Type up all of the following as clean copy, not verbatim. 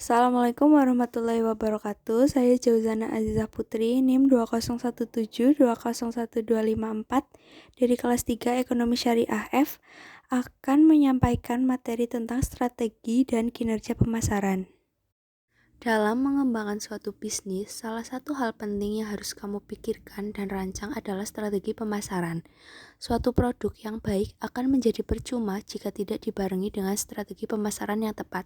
Assalamualaikum warahmatullahi wabarakatuh. Saya Jauzana Azizah Putri, NIM 20172011254 dari kelas 3 Ekonomi Syariah F akan menyampaikan materi tentang strategi dan kinerja pemasaran. Dalam mengembangkan suatu bisnis, salah satu hal penting yang harus kamu pikirkan dan rancang adalah strategi pemasaran. Suatu produk yang baik akan menjadi percuma jika tidak dibarengi dengan strategi pemasaran yang tepat.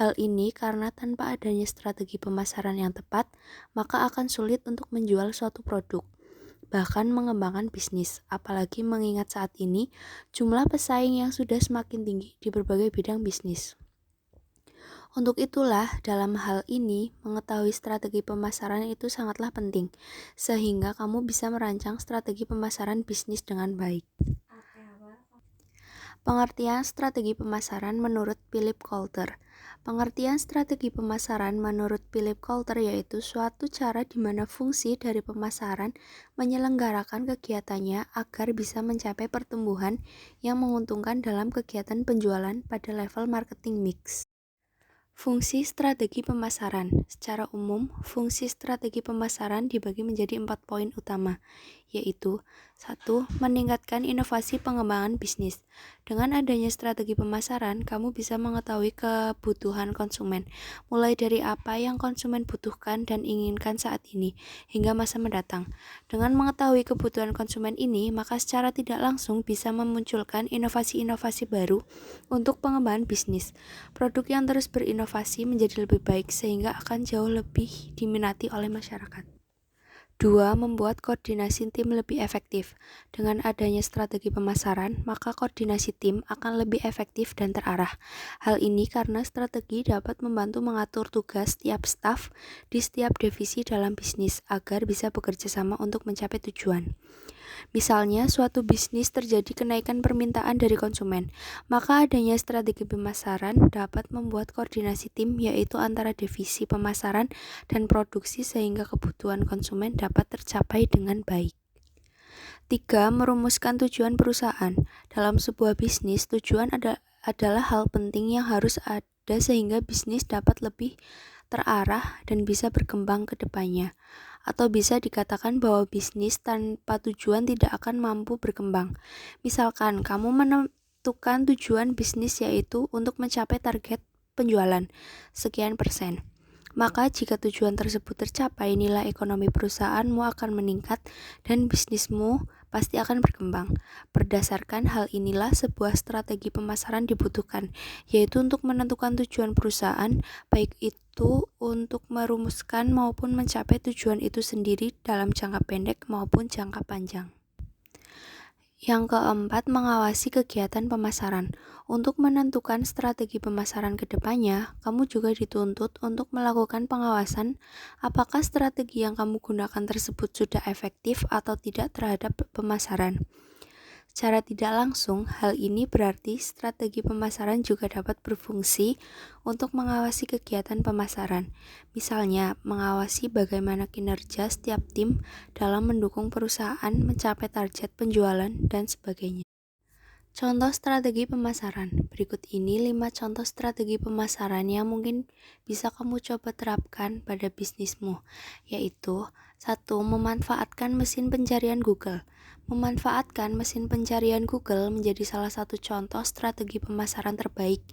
Hal ini karena tanpa adanya strategi pemasaran yang tepat, maka akan sulit untuk menjual suatu produk, bahkan mengembangkan bisnis, apalagi mengingat saat ini jumlah pesaing yang sudah semakin tinggi di berbagai bidang bisnis. Untuk itulah, dalam hal ini, mengetahui strategi pemasaran itu sangatlah penting, sehingga kamu bisa merancang strategi pemasaran bisnis dengan baik. Pengertian strategi pemasaran menurut Philip Kotler. Pengertian strategi pemasaran menurut Philip Kotler yaitu suatu cara di mana fungsi dari pemasaran menyelenggarakan kegiatannya agar bisa mencapai pertumbuhan yang menguntungkan dalam kegiatan penjualan pada level marketing mix. Fungsi strategi pemasaran. Secara umum, fungsi strategi pemasaran dibagi menjadi 4 poin utama, yaitu 1. Meningkatkan inovasi pengembangan bisnis. Dengan adanya strategi pemasaran, kamu bisa mengetahui kebutuhan konsumen, mulai dari apa yang konsumen butuhkan dan inginkan saat ini, hingga masa mendatang. Dengan mengetahui kebutuhan konsumen ini, maka secara tidak langsung bisa memunculkan inovasi-inovasi baru untuk pengembangan bisnis. Produk yang terus berinovasi menjadi lebih baik sehingga akan jauh lebih diminati oleh masyarakat. 2. Membuat koordinasi tim lebih efektif. Dengan adanya strategi pemasaran, maka koordinasi tim akan lebih efektif dan terarah. Hal ini karena strategi dapat membantu mengatur tugas tiap staf di setiap divisi dalam bisnis agar bisa bekerja sama untuk mencapai tujuan. Misalnya, suatu bisnis terjadi kenaikan permintaan dari konsumen, maka adanya strategi pemasaran dapat membuat koordinasi tim yaitu antara divisi pemasaran dan produksi sehingga kebutuhan konsumen dapat tercapai dengan baik. 3. Merumuskan tujuan perusahaan. Dalam sebuah bisnis, tujuan adalah hal penting yang harus ada sehingga bisnis dapat lebih terarah dan bisa berkembang ke depannya. Atau bisa dikatakan bahwa bisnis tanpa tujuan tidak akan mampu berkembang. Misalkan, kamu menentukan tujuan bisnis yaitu untuk mencapai target penjualan sekian persen. Maka jika tujuan tersebut tercapai, nilai ekonomi perusahaanmu akan meningkat dan bisnismu pasti akan berkembang. Berdasarkan hal inilah sebuah strategi pemasaran dibutuhkan, yaitu untuk menentukan tujuan perusahaan, baik itu untuk merumuskan maupun mencapai tujuan itu sendiri dalam jangka pendek maupun jangka panjang. Yang keempat, mengawasi kegiatan pemasaran. Untuk menentukan strategi pemasaran ke depannya, kamu juga dituntut untuk melakukan pengawasan apakah strategi yang kamu gunakan tersebut sudah efektif atau tidak terhadap pemasaran. Secara tidak langsung, hal ini berarti strategi pemasaran juga dapat berfungsi untuk mengawasi kegiatan pemasaran. Misalnya, mengawasi bagaimana kinerja setiap tim dalam mendukung perusahaan mencapai target penjualan dan sebagainya. Contoh strategi pemasaran. Berikut ini 5 contoh strategi pemasaran yang mungkin bisa kamu coba terapkan pada bisnismu, yaitu 1. Memanfaatkan mesin pencarian Google. Memanfaatkan mesin pencarian Google menjadi salah satu contoh strategi pemasaran terbaik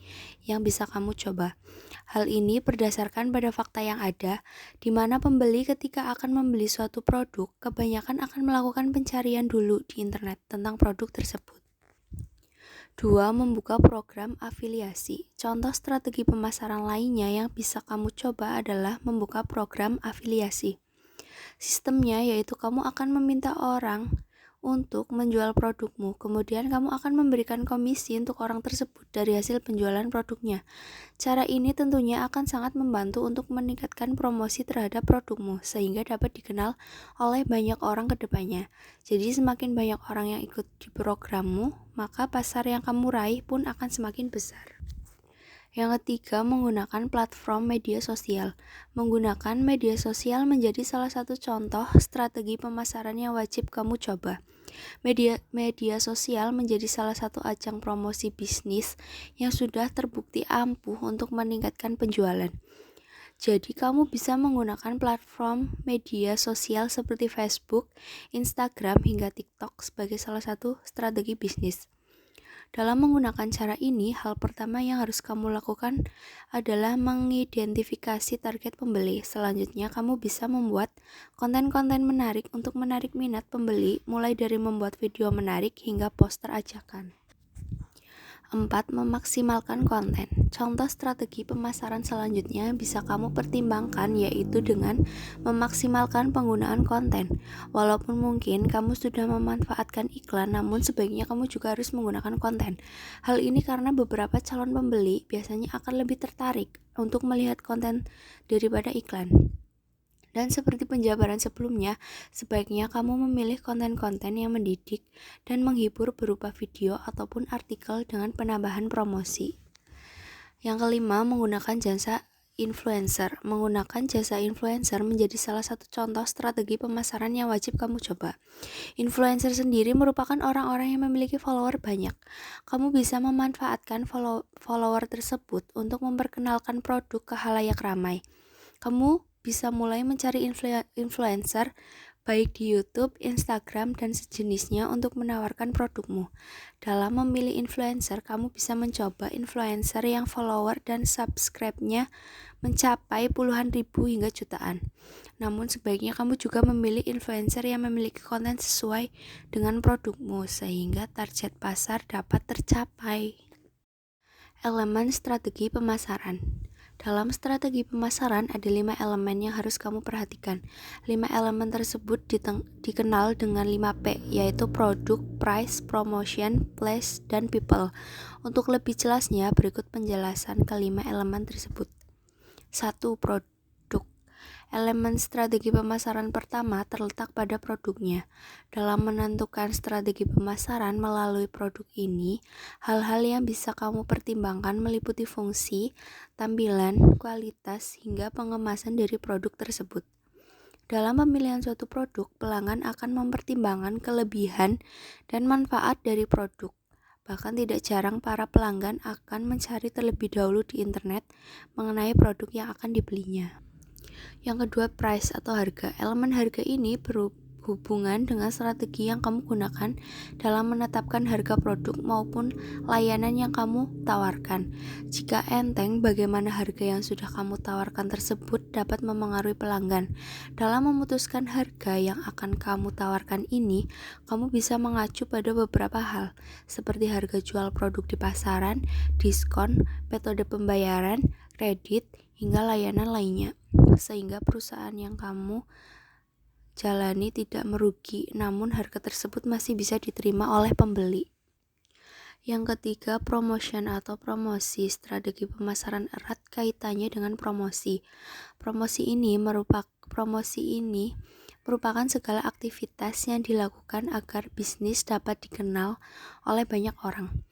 yang bisa kamu coba. Hal ini berdasarkan pada fakta yang ada, di mana pembeli ketika akan membeli suatu produk, kebanyakan akan melakukan pencarian dulu di internet tentang produk tersebut. 2. Membuka program afiliasi. Contoh strategi pemasaran lainnya yang bisa kamu coba adalah membuka program afiliasi. Sistemnya yaitu kamu akan meminta orang untuk menjual produkmu, kemudian kamu akan memberikan komisi untuk orang tersebut dari hasil penjualan produknya. Cara ini tentunya akan sangat membantu untuk meningkatkan promosi terhadap produkmu, sehingga dapat dikenal oleh banyak orang ke depannya. Jadi semakin banyak orang yang ikut di programmu, maka pasar yang kamu raih pun akan semakin besar. Yang ketiga, menggunakan platform media sosial. Menggunakan media sosial menjadi salah satu contoh strategi pemasaran yang wajib kamu coba. Media sosial menjadi salah satu ajang promosi bisnis yang sudah terbukti ampuh untuk meningkatkan penjualan. Jadi kamu bisa menggunakan platform media sosial seperti Facebook, Instagram, hingga TikTok sebagai salah satu strategi bisnis. Dalam menggunakan cara ini, hal pertama yang harus kamu lakukan adalah mengidentifikasi target pembeli. Selanjutnya, kamu bisa membuat konten-konten menarik untuk menarik minat pembeli, mulai dari membuat video menarik hingga poster ajakan. 4. Memaksimalkan konten. Contoh strategi pemasaran selanjutnya bisa kamu pertimbangkan, yaitu dengan memaksimalkan penggunaan konten. Walaupun mungkin kamu sudah memanfaatkan iklan, namun sebaiknya kamu juga harus menggunakan konten. Hal ini karena beberapa calon pembeli biasanya akan lebih tertarik untuk melihat konten daripada iklan. Dan seperti penjabaran sebelumnya, sebaiknya kamu memilih konten-konten yang mendidik dan menghibur berupa video ataupun artikel dengan penambahan promosi. Yang kelima, menggunakan jasa influencer. Menggunakan jasa influencer menjadi salah satu contoh strategi pemasaran yang wajib kamu coba. Influencer sendiri merupakan orang-orang yang memiliki follower banyak. Kamu bisa memanfaatkan follower tersebut untuk memperkenalkan produk ke khalayak ramai. Kamu bisa mulai mencari influencer baik di YouTube, Instagram, dan sejenisnya untuk menawarkan produkmu. Dalam memilih influencer, kamu bisa mencoba influencer yang follower dan subscribe-nya mencapai puluhan ribu hingga jutaan. Namun sebaiknya kamu juga memilih influencer yang memiliki konten sesuai dengan produkmu sehingga target pasar dapat tercapai. Elemen strategi pemasaran. Dalam strategi pemasaran ada 5 elemen yang harus kamu perhatikan. 5 elemen tersebut dikenal dengan 5P, yaitu produk, price, promotion, place, dan people. Untuk lebih jelasnya, berikut penjelasan kelima elemen tersebut. 1. Produk. Elemen strategi pemasaran pertama terletak pada produknya. Dalam menentukan strategi pemasaran melalui produk ini, hal-hal yang bisa kamu pertimbangkan meliputi fungsi, tampilan, kualitas, hingga pengemasan dari produk tersebut. Dalam pemilihan suatu produk, pelanggan akan mempertimbangkan kelebihan dan manfaat dari produk. Bahkan tidak jarang para pelanggan akan mencari terlebih dahulu di internet mengenai produk yang akan dibelinya. Yang kedua, price atau harga. Elemen harga ini berhubungan dengan strategi yang kamu gunakan dalam menetapkan harga produk maupun layanan yang kamu tawarkan. Jika enteng, bagaimana harga yang sudah kamu tawarkan tersebut dapat memengaruhi pelanggan. Dalam memutuskan harga yang akan kamu tawarkan ini, kamu bisa mengacu pada beberapa hal, seperti harga jual produk di pasaran, diskon, metode pembayaran, kredit, hingga layanan lainnya, sehingga perusahaan yang kamu jalani tidak merugi, namun harga tersebut masih bisa diterima oleh pembeli. Yang ketiga, promotion atau promosi. Strategi pemasaran erat kaitannya dengan promosi. Promosi ini merupakan segala aktivitas yang dilakukan agar bisnis dapat dikenal oleh banyak orang.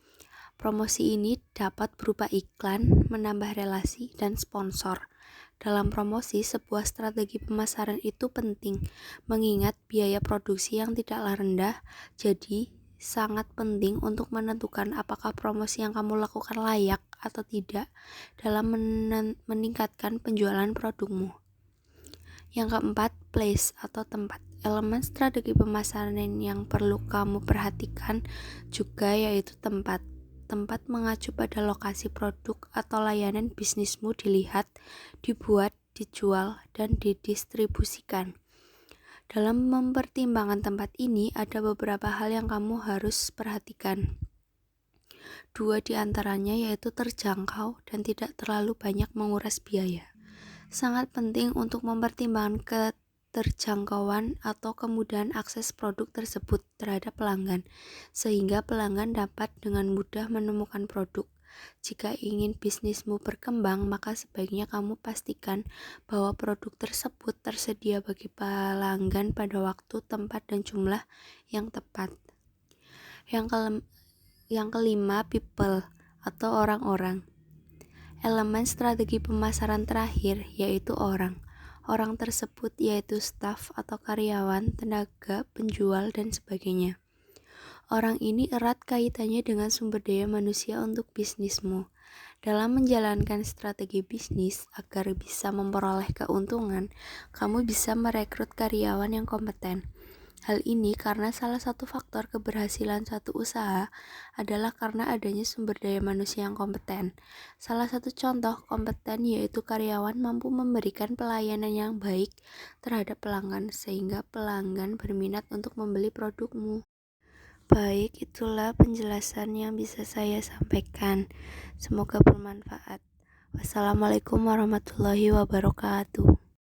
Promosi ini dapat berupa iklan, menambah relasi, dan sponsor. Dalam promosi, sebuah strategi pemasaran itu penting, mengingat biaya produksi yang tidaklah rendah, jadi sangat penting untuk menentukan apakah promosi yang kamu lakukan layak atau tidak dalam meningkatkan penjualan produkmu. Yang keempat, place atau tempat. Elemen strategi pemasaran yang perlu kamu perhatikan juga yaitu tempat. Tempat mengacu pada lokasi produk atau layanan bisnismu dilihat, dibuat, dijual, dan didistribusikan. Dalam mempertimbangkan tempat ini, ada beberapa hal yang kamu harus perhatikan. 2 di antaranya yaitu terjangkau dan tidak terlalu banyak menguras biaya. Sangat penting untuk mempertimbangkan keterjangkauan atau kemudahan akses produk tersebut terhadap pelanggan, sehingga pelanggan dapat dengan mudah menemukan produk. Jika ingin bisnismu berkembang, maka sebaiknya kamu pastikan bahwa produk tersebut tersedia bagi pelanggan pada waktu, tempat, dan jumlah yang tepat. Yang kelima, people atau orang-orang. Elemen strategi pemasaran terakhir yaitu orang. Orang tersebut yaitu staf atau karyawan, tenaga, penjual, dan sebagainya. Orang ini erat kaitannya dengan sumber daya manusia untuk bisnismu. Dalam menjalankan strategi bisnis agar bisa memperoleh keuntungan, kamu bisa merekrut karyawan yang kompeten. Hal ini karena salah satu faktor keberhasilan suatu usaha adalah karena adanya sumber daya manusia yang kompeten. Salah satu contoh kompeten yaitu karyawan mampu memberikan pelayanan yang baik terhadap pelanggan sehingga pelanggan berminat untuk membeli produkmu. Baik, itulah penjelasan yang bisa saya sampaikan. Semoga bermanfaat. Wassalamualaikum warahmatullahi wabarakatuh.